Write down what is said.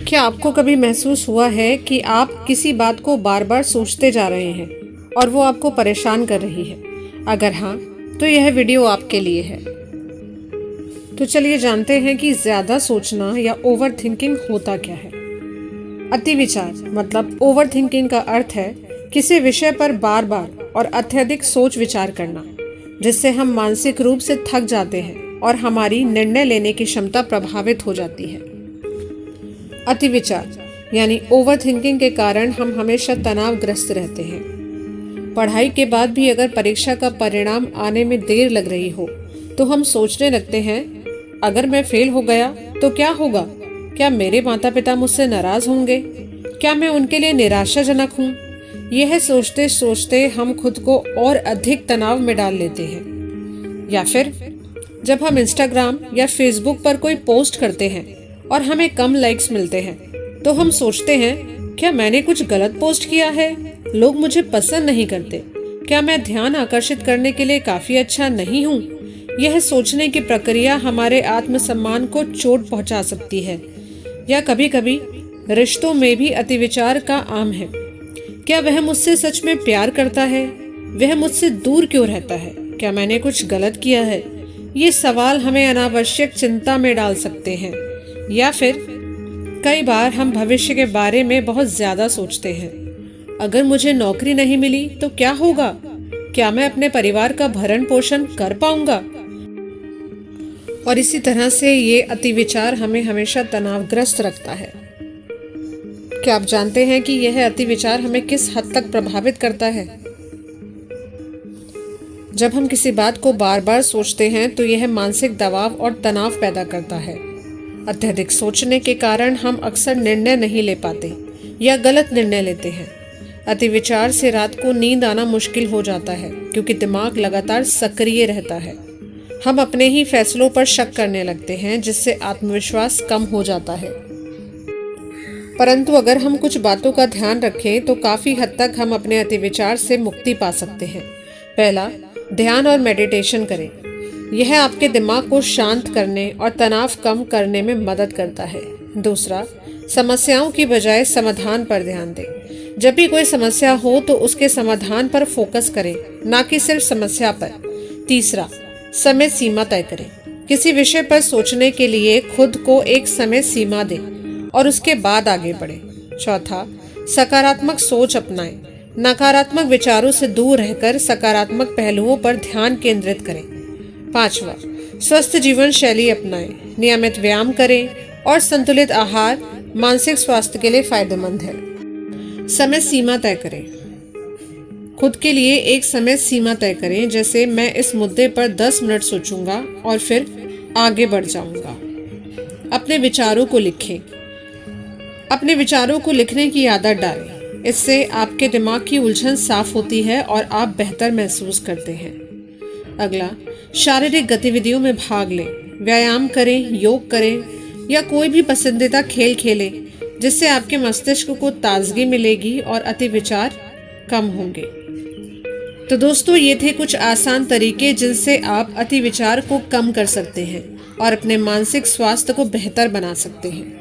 क्या आपको कभी महसूस हुआ है कि आप किसी बात को बार बार सोचते जा रहे हैं और वो आपको परेशान कर रही है? अगर हाँ, तो यह वीडियो आपके लिए है। तो चलिए जानते हैं कि ज़्यादा सोचना या ओवर थिंकिंग होता क्या है। अति विचार मतलब ओवर थिंकिंग का अर्थ है किसी विषय पर बार बार और अत्यधिक सोच विचार करना, जिससे हम मानसिक रूप से थक जाते हैं और हमारी निर्णय लेने की क्षमता प्रभावित हो जाती है। अति विचार यानी ओवर थिंकिंग के कारण हम हमेशा तनावग्रस्त रहते हैं। पढ़ाई के बाद भी अगर परीक्षा का परिणाम आने में देर लग रही हो तो हम सोचने लगते हैं, अगर मैं फेल हो गया तो क्या होगा? क्या मेरे माता पिता मुझसे नाराज होंगे? क्या मैं उनके लिए निराशाजनक हूँ? यह सोचते सोचते हम खुद को और अधिक तनाव में डाल लेते हैं। या फिर जब हम इंस्टाग्राम या फेसबुक पर कोई पोस्ट करते हैं और हमें कम लाइक्स मिलते हैं तो हम सोचते हैं, क्या मैंने कुछ गलत पोस्ट किया है? लोग मुझे पसंद नहीं करते। क्या मैं ध्यान आकर्षित करने के लिए काफी अच्छा नहीं हूँ? यह सोचने की प्रक्रिया हमारे आत्मसम्मान को चोट पहुंचा सकती है। या कभी कभी रिश्तों में भी अति विचार का आम है। क्या वह मुझसे सच में प्यार करता है? वह मुझसे दूर क्यों रहता है? क्या मैंने कुछ गलत किया है? ये सवाल हमें अनावश्यक चिंता में डाल सकते हैं। या फिर कई बार हम भविष्य के बारे में बहुत ज्यादा सोचते हैं। अगर मुझे नौकरी नहीं मिली तो क्या होगा? क्या मैं अपने परिवार का भरण पोषण कर पाऊंगा? और इसी तरह से ये अति विचार हमें हमेशा तनावग्रस्त रखता है। क्या आप जानते हैं कि यह अति विचार हमें किस हद तक प्रभावित करता है? जब हम किसी बात को बार बार सोचते हैं तो यह मानसिक दबाव और तनाव पैदा करता है। अत्यधिक सोचने के कारण हम अक्सर निर्णय नहीं ले पाते या गलत निर्णय लेते हैं। अति विचार से रात को नींद आना मुश्किल हो जाता है क्योंकि दिमाग लगातार सक्रिय रहता है। हम अपने ही फैसलों पर शक करने लगते हैं, जिससे आत्मविश्वास कम हो जाता है। परंतु अगर हम कुछ बातों का ध्यान रखें तो काफी हद तक हम अपने अति विचार से मुक्ति पा सकते हैं। पहला, ध्यान और मेडिटेशन करें। यह आपके दिमाग को शांत करने और तनाव कम करने में मदद करता है। दूसरा, समस्याओं की बजाय समाधान पर ध्यान दें। जब भी कोई समस्या हो तो उसके समाधान पर फोकस करें, ना कि सिर्फ समस्या पर। तीसरा, समय सीमा तय करें। किसी विषय पर सोचने के लिए खुद को एक समय सीमा दें और उसके बाद आगे बढ़ें। चौथा, सकारात्मक सोच अपनाएं। नकारात्मक विचारों से दूर रहकर सकारात्मक पहलुओं पर ध्यान केंद्रित करें। पांचवा, स्वस्थ जीवन शैली अपनाएं। नियमित व्यायाम करें और संतुलित आहार मानसिक स्वास्थ्य के लिए फायदेमंद है। समय सीमा तय करें। खुद के लिए एक समय सीमा तय करें, जैसे मैं इस मुद्दे पर 10 मिनट सोचूंगा और फिर आगे बढ़ जाऊंगा। अपने विचारों को लिखें। अपने विचारों को लिखने की आदत डालें। इससे आपके दिमाग की उलझन साफ होती है और आप बेहतर महसूस करते हैं। अगला, शारीरिक गतिविधियों में भाग लें। व्यायाम करें, योग करें या कोई भी पसंदीदा खेल खेलें, जिससे आपके मस्तिष्क को ताजगी मिलेगी और अति विचार कम होंगे। तो दोस्तों, ये थे कुछ आसान तरीके जिनसे आप अति विचार को कम कर सकते हैं और अपने मानसिक स्वास्थ्य को बेहतर बना सकते हैं।